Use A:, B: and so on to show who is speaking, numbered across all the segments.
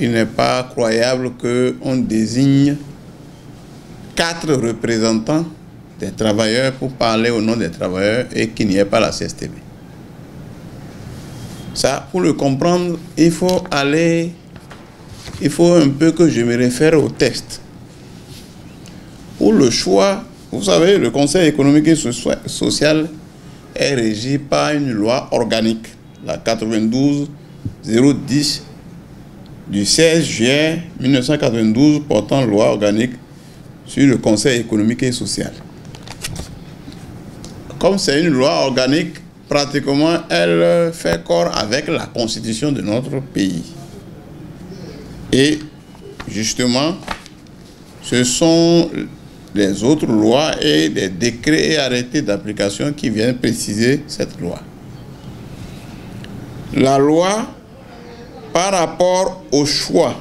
A: il n'est pas croyable qu'on désigne 4 représentants des travailleurs pour parler au nom des travailleurs et qu'il n'y ait pas la CSTB. Ça, pour le comprendre, il faut un peu que je me réfère au texte. Pour le choix, vous savez, le Conseil économique et social est régi par une loi organique, la 92-010 du 16 juillet 1992 portant loi organique sur le Conseil économique et social. Comme c'est une loi organique, pratiquement elle fait corps avec la constitution de notre pays. Et justement, ce sont les autres lois et des décrets et arrêtés d'application qui viennent préciser cette loi. La loi, par rapport au choix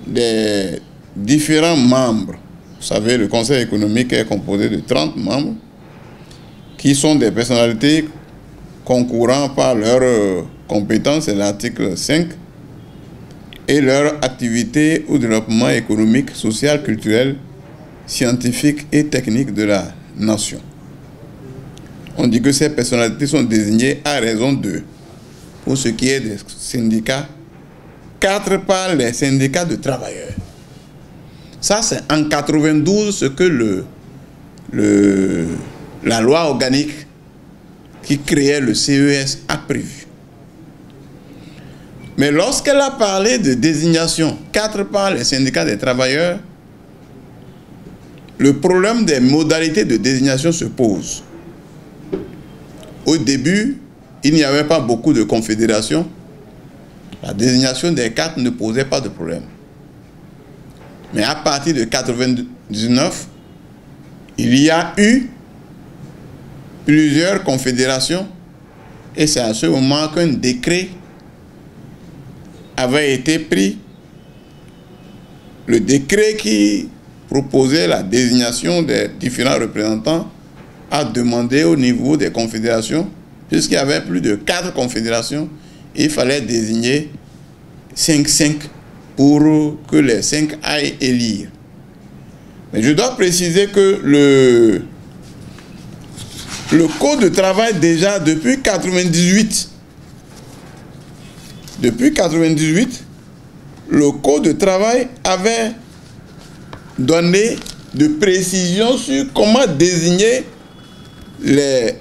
A: des différents membres, vous savez, le Conseil économique est composé de 30 membres, qui sont des personnalités concourant par leurs compétences, c'est l'article 5, et leur activité au développement économique, social, culturel, scientifique et technique de la nation. On dit que ces personnalités sont désignées à raison de, pour ce qui est des syndicats, 4 par les syndicats de travailleurs. Ça, c'est en 92 ce que la loi organique qui créait le CES a prévu. Mais lorsqu'elle a parlé de désignation 4 par les syndicats des travailleurs, le problème des modalités de désignation se pose. Au début, il n'y avait pas beaucoup de confédérations. La désignation des 4 ne posait pas de problème. Mais à partir de 1999, il y a eu plusieurs confédérations et c'est à ce moment qu'un décret avait été pris. Le décret qui proposait la désignation des différents représentants a demandé au niveau des confédérations, puisqu'il y avait plus de 4 confédérations, il fallait désigner 5 pour que les 5 aillent élire. Mais je dois préciser que le Code de travail, déjà depuis 1998, le Code de travail avait donné de précisions sur comment désigner les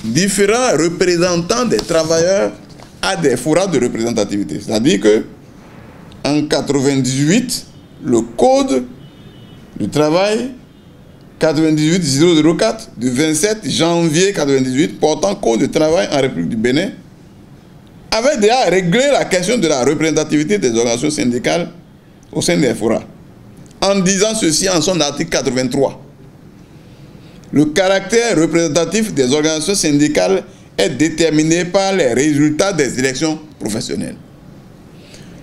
A: différents représentants des travailleurs à des forats de représentativité. C'est-à-dire que en 1998, le Code du travail 98-004 du 27 janvier 1998 portant Code de travail en République du Bénin avait déjà réglé la question de la représentativité des organisations syndicales au sein des forats, en disant ceci en son article 83. Le caractère représentatif des organisations syndicales est déterminé par les résultats des élections professionnelles.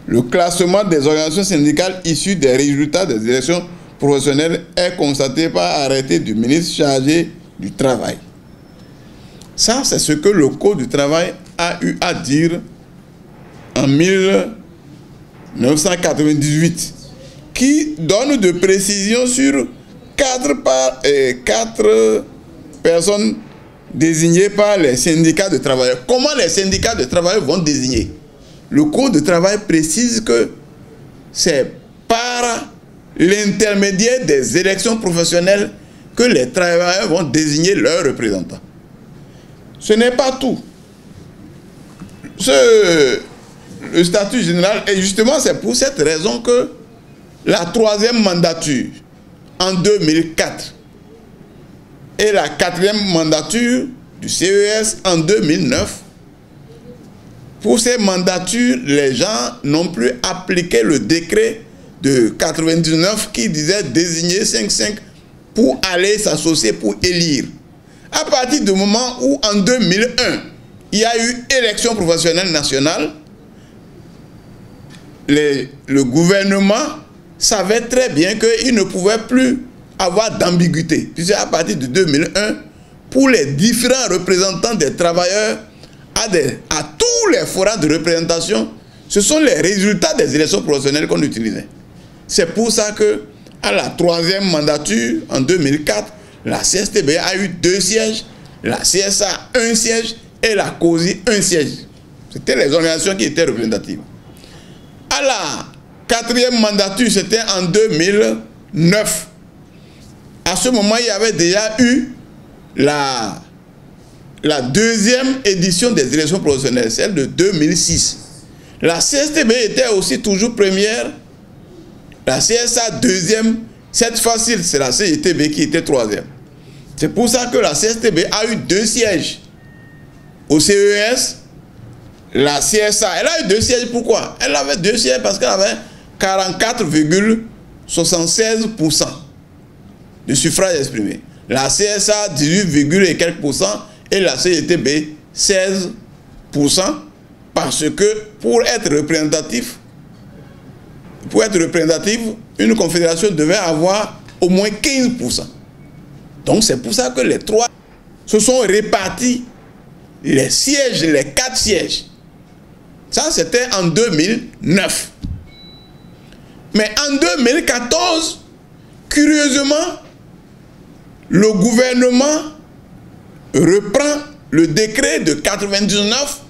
A: Le classement des organisations syndicales issues des résultats des élections professionnelles est constaté par arrêté du ministre chargé du travail. Ça, c'est ce que le Code du travail a eu à dire en 1998, qui donne de précisions sur 4 personnes désignées par les syndicats de travailleurs. Comment les syndicats de travailleurs vont désigner? Le Code de travail précise que c'est par l'intermédiaire des élections professionnelles que les travailleurs vont désigner leurs représentants. Ce n'est pas tout. Le statut général, et justement c'est pour cette raison que la 3e mandature en 2004 et la 4e mandature du CES en 2009, pour ces mandatures, les gens n'ont plus appliqué le décret de 99 qui disait désigner 5 pour aller s'associer pour élire. À partir du moment où en 2001, il y a eu élection professionnelle nationale, le gouvernement savait très bien qu'il ne pouvait plus avoir d'ambiguïté. Puisque à partir de 2001, pour les différents représentants des travailleurs, à tous les forats de représentation, ce sont les résultats des élections professionnelles qu'on utilisait. C'est pour ça que, à la 3e mandature, en 2004, la CSTB a eu 2 sièges, la CSA 1 siège et la COSI 1 siège. C'était les organisations qui étaient représentatives. À la 4e mandature, c'était en 2009. À ce moment, il y avait déjà eu la 2e édition des élections professionnelles, celle de 2006. La CSTB était aussi toujours première, la CSA 2e, cette fois-ci, c'est la CGTB qui était 3e. C'est pour ça que la CSTB a eu 2 sièges. Au CES, la CSA, elle a eu 2 sièges, pourquoi? Elle avait 2 sièges parce qu'elle avait 44,76% de suffrages exprimés. La CSA, 18, et quelques pourcents, et la CGTB, 16%, parce que pour être représentative, une confédération devait avoir au moins 15%. Donc c'est pour ça que les 3 se sont répartis les sièges, les 4 sièges. Ça, c'était en 2009. Mais en 2014, curieusement, le gouvernement reprend le décret de 99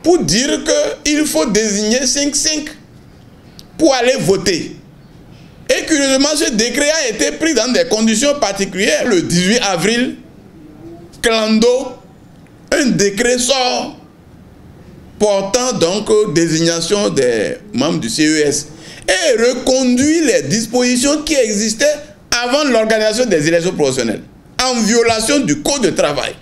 A: pour dire qu'il faut désigner 5-5 pour aller voter. Et curieusement, ce décret a été pris dans des conditions particulières. Le 18 avril, clando, un décret sort portant donc désignation des membres du CES et reconduit les dispositions qui existaient avant l'organisation des élections professionnelles, en violation du Code de travail.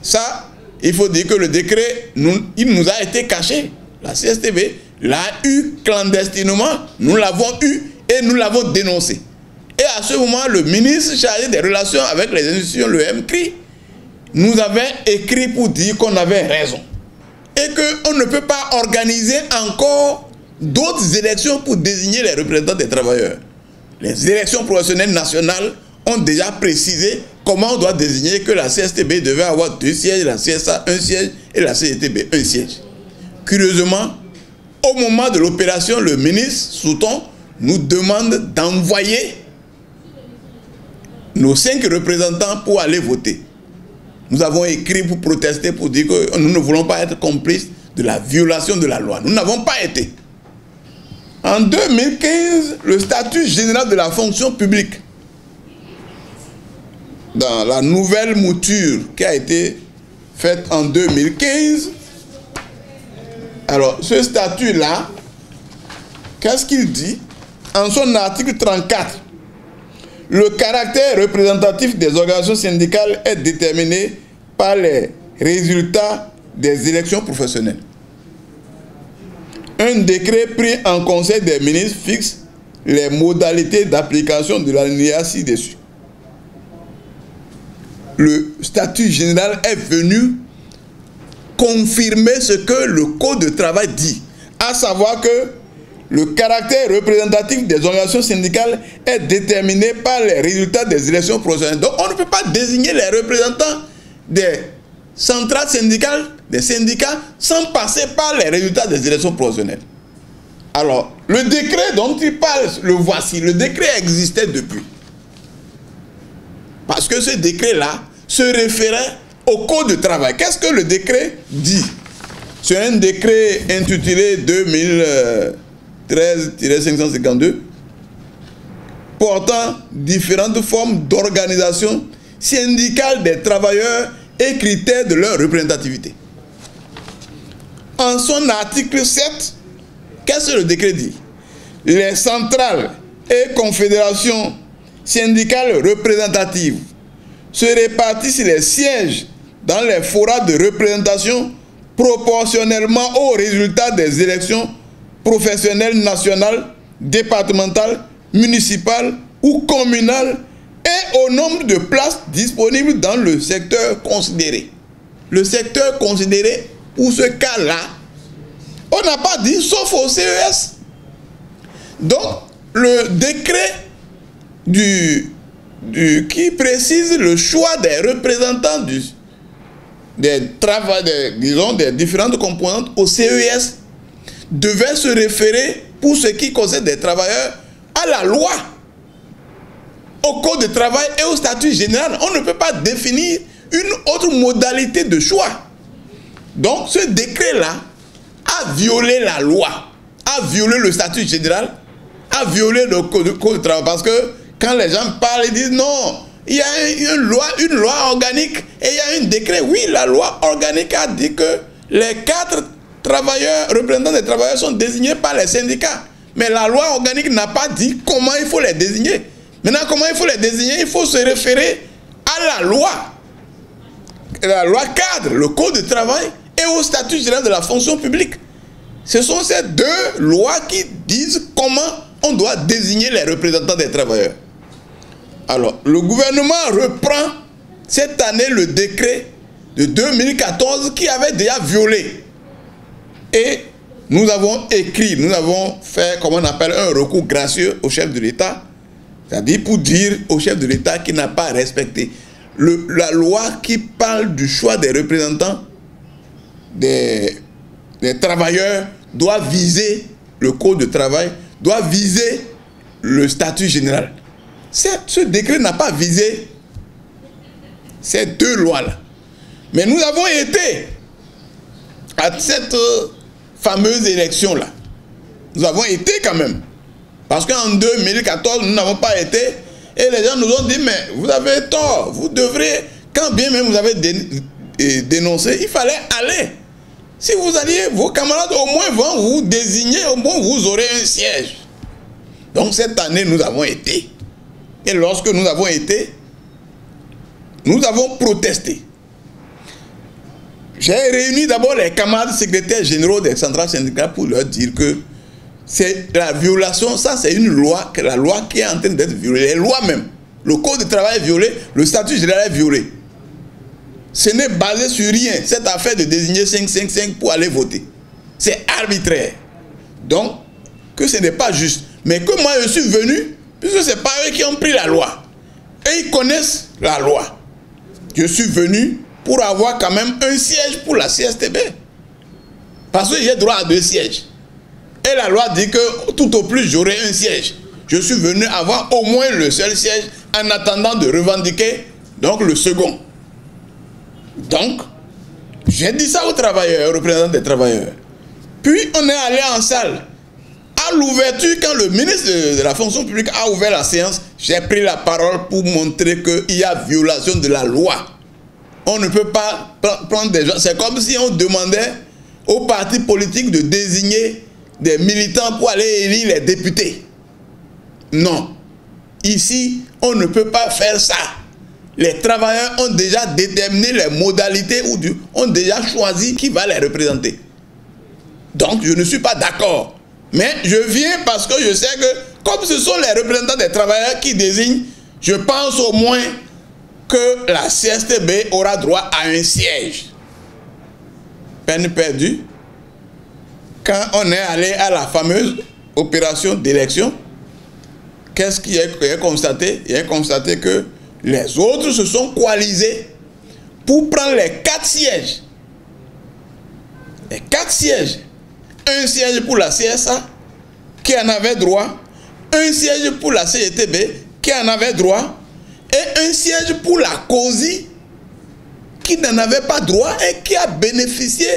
A: Ça, il faut dire que le décret, il nous a été caché. La CSTB l'a eu clandestinement, nous l'avons eu et nous l'avons dénoncé. Et à ce moment, le ministre chargé des relations avec les institutions, le MCRI, nous avait écrit pour dire qu'on avait raison. Et qu'on ne peut pas organiser encore d'autres élections pour désigner les représentants des travailleurs. Les élections professionnelles nationales ont déjà précisé comment on doit désigner que la CSTB devait avoir 2 sièges, la CSA 1 siège et la CGTB 1 siège. Curieusement, au moment de l'opération, le ministre Souton nous demande d'envoyer nos 5 représentants pour aller voter. Nous avons écrit pour protester, pour dire que nous ne voulons pas être complices de la violation de la loi. Nous n'avons pas été. En 2015, le statut général de la fonction publique, dans la nouvelle mouture qui a été faite en 2015, alors ce statut-là, qu'est-ce qu'il dit? En son article 34, le caractère représentatif des organisations syndicales est déterminé par les résultats des élections professionnelles. Un décret pris en Conseil des ministres fixe les modalités d'application de l'alinéa ci-dessus. Le statut général est venu confirmer ce que le Code de travail dit, à savoir que le caractère représentatif des organisations syndicales est déterminé par les résultats des élections professionnelles. Donc on ne peut pas désigner les représentants des centrales syndicales, des syndicats, sans passer par les résultats des élections professionnelles. Alors, le décret dont il parle, le voici. Le décret existait depuis. Parce que ce décret-là se référait au Code de travail. Qu'est-ce que le décret dit? C'est un décret intitulé 2013-552 portant différentes formes d'organisation syndicale des travailleurs et critères de leur représentativité. En son article 7, qu'est-ce que le décret dit? Les centrales et confédérations syndicales représentatives se répartissent les sièges dans les forats de représentation proportionnellement aux résultats des élections professionnelles nationales, départementales, municipales ou communales et au nombre de places disponibles dans le secteur considéré. Le secteur considéré, pour ce cas-là, on n'a pas dit sauf au CES. Donc, le décret qui précise le choix des représentants des différentes composantes au CES devait se référer, pour ce qui concerne des travailleurs, à la loi, au code de travail et au statut général. On ne peut pas définir une autre modalité de choix. Donc ce décret-là a violé la loi, a violé le statut général, a violé le code de travail. Parce que quand les gens parlent, ils disent non, il y a une loi organique et il y a un décret. Oui, la loi organique a dit que les 4 travailleurs, représentants des travailleurs sont désignés par les syndicats. Mais la loi organique n'a pas dit comment il faut les désigner. Maintenant, comment il faut les désigner? Il faut se référer à la loi cadre, le code de travail et au statut général de la fonction publique. Ce sont ces 2 lois qui disent comment on doit désigner les représentants des travailleurs. Alors, le gouvernement reprend cette année le décret de 2014 qui avait déjà violé. Et nous avons écrit, nous avons fait, comme on appelle, un recours gracieux au chef de l'État, c'est-à-dire pour dire au chef de l'État qu'il n'a pas respecté la loi qui parle du choix des représentants des travailleurs, doit viser le code de travail, doit viser le statut général. Ce décret n'a pas visé ces 2 lois-là. Mais nous avons été à cette fameuse élection-là. Nous avons été quand même. Parce qu'en 2014, nous n'avons pas été. Et les gens nous ont dit, mais vous avez tort. Vous devrez, quand bien même vous avez dénoncé, il fallait aller. Si vous alliez, vos camarades au moins vont vous désigner, au moins vous aurez un siège. Donc cette année, nous avons été. Et lorsque nous avons été, nous avons protesté. J'ai réuni d'abord les camarades secrétaires généraux des centrales syndicales pour leur dire que c'est la violation, ça c'est une loi, la loi qui est en train d'être violée, les lois même. Le code de travail est violé, le statut général est violé. Ce n'est basé sur rien, cette affaire de désigner 5-5-5 pour aller voter. C'est arbitraire. Donc, que ce n'est pas juste. Mais que moi je suis venu, puisque ce n'est pas eux qui ont pris la loi. Et ils connaissent la loi. Je suis venu pour avoir quand même un siège pour la CSTB. Parce que j'ai droit à 2 sièges. Et la loi dit que tout au plus j'aurai un siège. Je suis venu avoir au moins le seul siège en attendant de revendiquer donc le second. Donc, j'ai dit ça aux travailleurs, aux représentants des travailleurs. Puis on est allé en salle. À l'ouverture, quand le ministre de la fonction publique a ouvert la séance, j'ai pris la parole pour montrer qu'il y a violation de la loi. On ne peut pas prendre des gens. C'est comme si on demandait aux partis politiques de désigner des militants pour aller élire les députés. Non. Ici, on ne peut pas faire ça. Les travailleurs ont déjà déterminé les modalités ou ont déjà choisi qui va les représenter. Donc, je ne suis pas d'accord. Mais je viens parce que je sais que, comme ce sont les représentants des travailleurs qui désignent, je pense au moins que la CSTB aura droit à un siège. Peine perdue. Quand on est allé à la fameuse opération d'élection, qu'est-ce qu'il y a constaté? Il y a constaté que les autres se sont coalisés pour prendre les 4 sièges. Les 4 sièges. Un siège pour la CSA, qui en avait droit. Un siège pour la CGTB, qui en avait droit. Et un siège pour la COSI, qui n'en avait pas droit et qui a bénéficié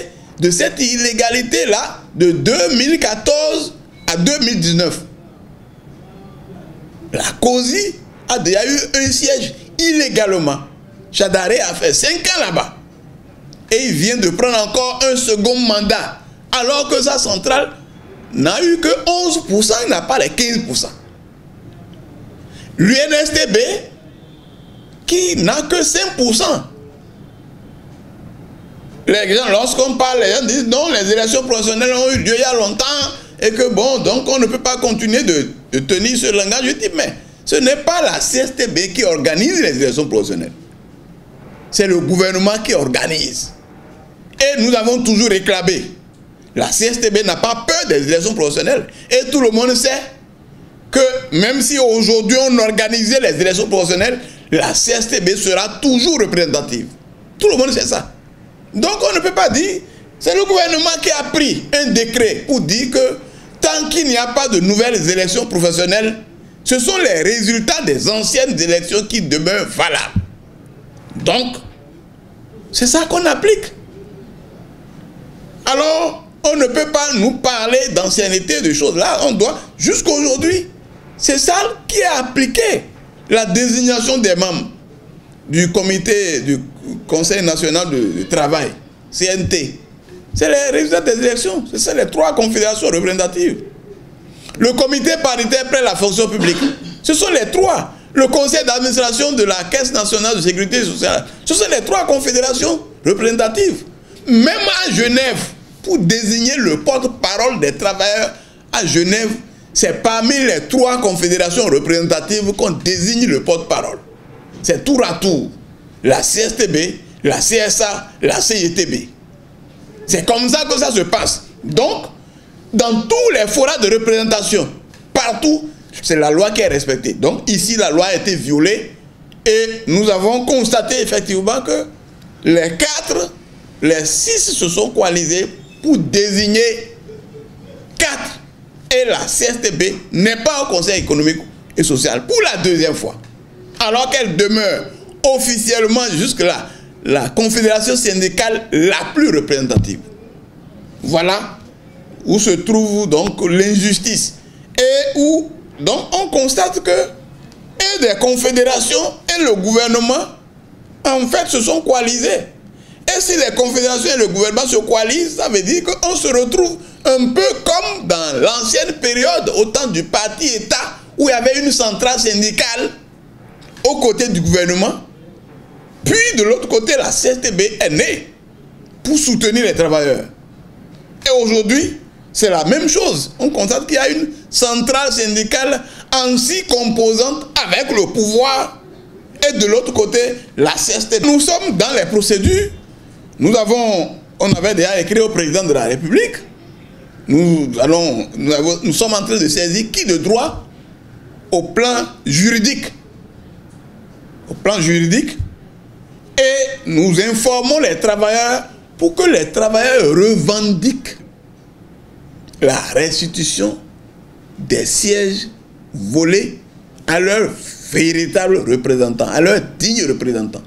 A: de cette illégalité-là de 2014 à 2019. La COSI a déjà eu un siège illégalement. Chadaré a fait 5 ans là-bas. Et il vient de prendre encore un second mandat. Alors que sa centrale n'a eu que 11%, il n'a pas les 15%. L'UNSTB, qui n'a que 5%. Les gens, lorsqu'on parle, les gens disent non, les élections professionnelles ont eu lieu il y a longtemps et que bon, donc on ne peut pas continuer de tenir ce langage. Je dis, mais ce n'est pas la CSTB qui organise les élections professionnelles. C'est le gouvernement qui organise. Et nous avons toujours réclamé. La CSTB n'a pas peur des élections professionnelles. Et tout le monde sait que même si aujourd'hui on organisait les élections professionnelles, la CSTB sera toujours représentative. Tout le monde sait ça. Donc on ne peut pas dire, c'est le gouvernement qui a pris un décret pour dire que tant qu'il n'y a pas de nouvelles élections professionnelles, ce sont les résultats des anciennes élections qui demeurent valables. Donc, c'est ça qu'on applique. Alors, on ne peut pas nous parler d'ancienneté, de choses là. On doit, jusqu'aujourd'hui, c'est ça qui est appliqué. La désignation des membres du comité, du Conseil national du travail, CNT. C'est les résultats des élections. C'est les 3 confédérations représentatives. Le comité paritaire près la fonction publique. Ce sont les 3. Le conseil d'administration de la Caisse nationale de sécurité sociale. Ce sont les 3 confédérations représentatives. Même à Genève, pour désigner le porte-parole des travailleurs à Genève, c'est parmi les 3 confédérations représentatives qu'on désigne le porte-parole. C'est tour à tour. La CSTB, la CSA, la CITB. C'est comme ça que ça se passe. Donc, dans tous les forats de représentation, partout, c'est la loi qui est respectée. Donc ici, la loi a été violée et nous avons constaté effectivement que les 6 se sont coalisés pour désigner 4. Et la CSTB n'est pas au Conseil économique et social pour la 2e fois. Alors qu'elle demeure officiellement jusque-là la confédération syndicale la plus représentative. Voilà où se trouve donc l'injustice et où donc on constate que et des confédérations et le gouvernement en fait se sont coalisés. Et si les confédérations et le gouvernement se coalisent, ça veut dire qu'on se retrouve un peu comme dans l'ancienne période au temps du parti État où il y avait une centrale syndicale aux côtés du gouvernement. Puis de l'autre côté, la CSTB est née pour soutenir les travailleurs. Et aujourd'hui, c'est la même chose. On constate qu'il y a une centrale syndicale en 6 composantes avec le pouvoir. Et de l'autre côté, la CSTB. Nous sommes dans les procédures. On avait déjà écrit au président de la République. Nous sommes en train de saisir qui de droit au plan juridique. Au plan juridique. Et nous informons les travailleurs pour que les travailleurs revendiquent la restitution des sièges volés à leurs véritables représentants, à leurs dignes représentants.